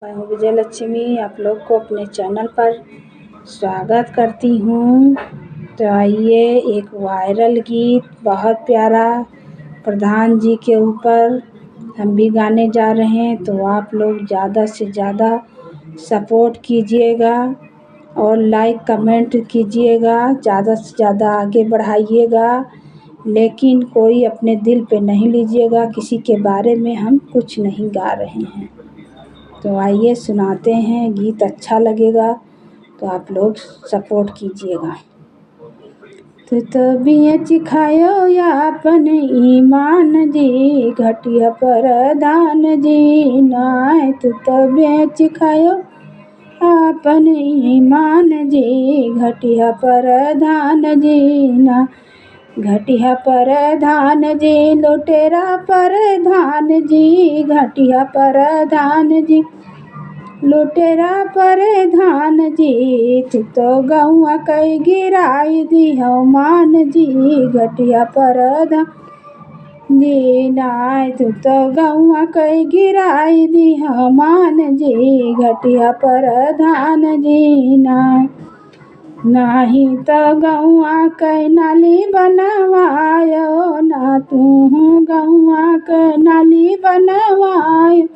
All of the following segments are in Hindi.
मैं हूँ विजय लक्ष्मी, आप लोग को अपने चैनल पर स्वागत करती हूँ। तो आइए, एक वायरल गीत बहुत प्यारा प्रधान जी के ऊपर हम भी गाने जा रहे हैं। तो आप लोग ज़्यादा से ज़्यादा सपोर्ट कीजिएगा और लाइक कमेंट कीजिएगा, ज़्यादा से ज़्यादा आगे बढ़ाइएगा, लेकिन कोई अपने दिल पे नहीं लीजिएगा। किसी के बारे में हम कुछ नहीं गा रहे हैं। तो आइए सुनाते हैं, गीत अच्छा लगेगा तो आप लोग सपोर्ट कीजिएगा। तो बेच खायो या अपन ईमान जी, घटिया प्रधान जी नाय। तो बेच खायो अपन ईमान जी, घटिया प्रधान जी ना। घटिया प्रधान जी, लुटेरा प्रधान जी, घटिया प्रधान जी, लुटेरा प्रधान जी। तू तो गौआ कई गिराई दिहो मान जी, घटिया प्रधान जी नाय। तू तो गौआ कई गिराई दिहो मान जी, घटिया प्रधान जी नाय। नाही तो गौआ कई नाली बनवायो ना, तू गौआ कई नाली बनवायो।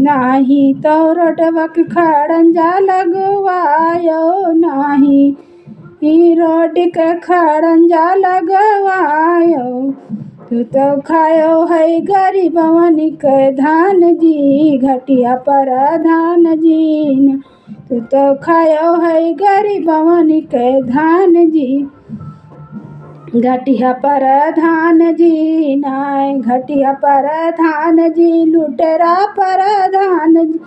नाही तो रोडवा के खड़ंजा लगवायो, नाही रोड के खड़ंजा लगवायो। तू तो खायो है गरीबवन के धान जी, घटिया प्रधान जी ना। तू तो खायो है गरीबवन के धान जी, घटिया प्रधान जी नाय। घटिया प्रधान जी, लुटेरा प्रधान जी,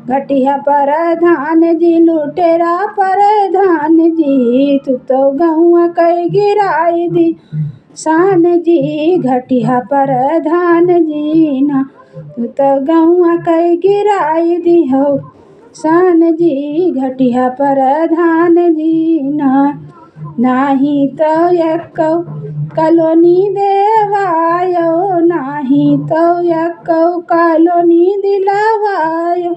घटिया प्रधान जी, लुटेरा प्रधान जी। तू तो गौआ कई गिराई दी शान जी, घटिया प्रधान जी ना। तू तो गौआ कई गिराई दी हो शान जी, घटिया प्रधान जी ना। नाही तो एक कॉलोनी देवायो, नाही तो एक कॉलोनी दिलवायो,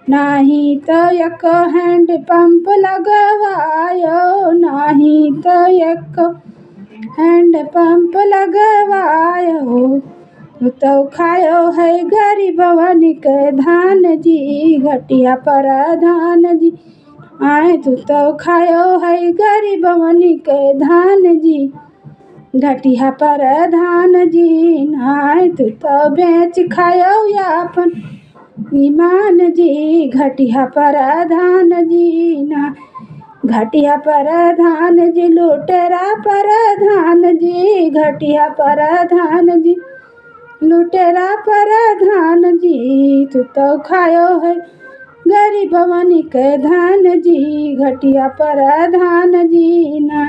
नाही तो एक हैंड पंप लगवायो, नाही तो एक हैंड पंप लगवायो। तू तो खायो है गरीबवन के धान जी, घटिया प्रधान जी आए। तू तो खायो है गरीबवन के धान जी, घटिया प्रधान जी नाय। तू तो बेच खायो या अपन ईमान जी, घटिया प्रधान जी ना। घटिया प्रधान जी, लुटेरा प्रधान जी, घटिया प्रधान जी, लुटेरा प्रधान जी। तू तो खायो है गरीबवन के धान जी, घटिया प्रधान जी ना।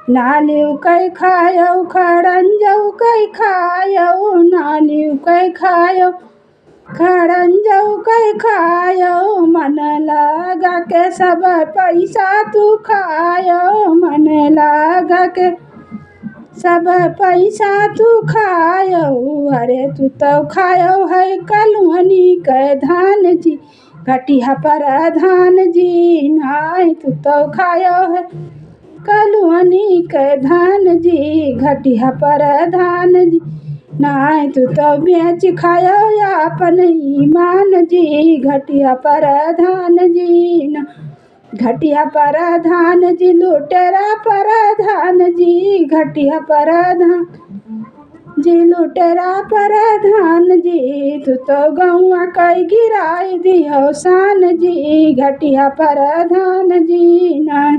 नालियो कई खायो खड़ंजऊ कई खायो, नालियो कई खायो खड़ंजऊ कई खायो। मन लगा के सब पैसा तू खायो, मन लगा के सब पैसा तू खायो। अरे तू तो खायो है कलुहनी के धान जी, घटिया प्रधान जी नाय। तू तो खायो है कलुहनी के धान जी, घटिया प्रधान जी नाय। तू तो बेच खायो या अपन ईमान जी, घटिया प्रधान जी ना। घटिया प्रधान जी, लुटेरा प्रधान जी, घटिया प्रधान जी, लुटेरा प्रधान जी। तू तो गौआ कई गिराई दिहो शान जी, घटिया प्रधान जी ना।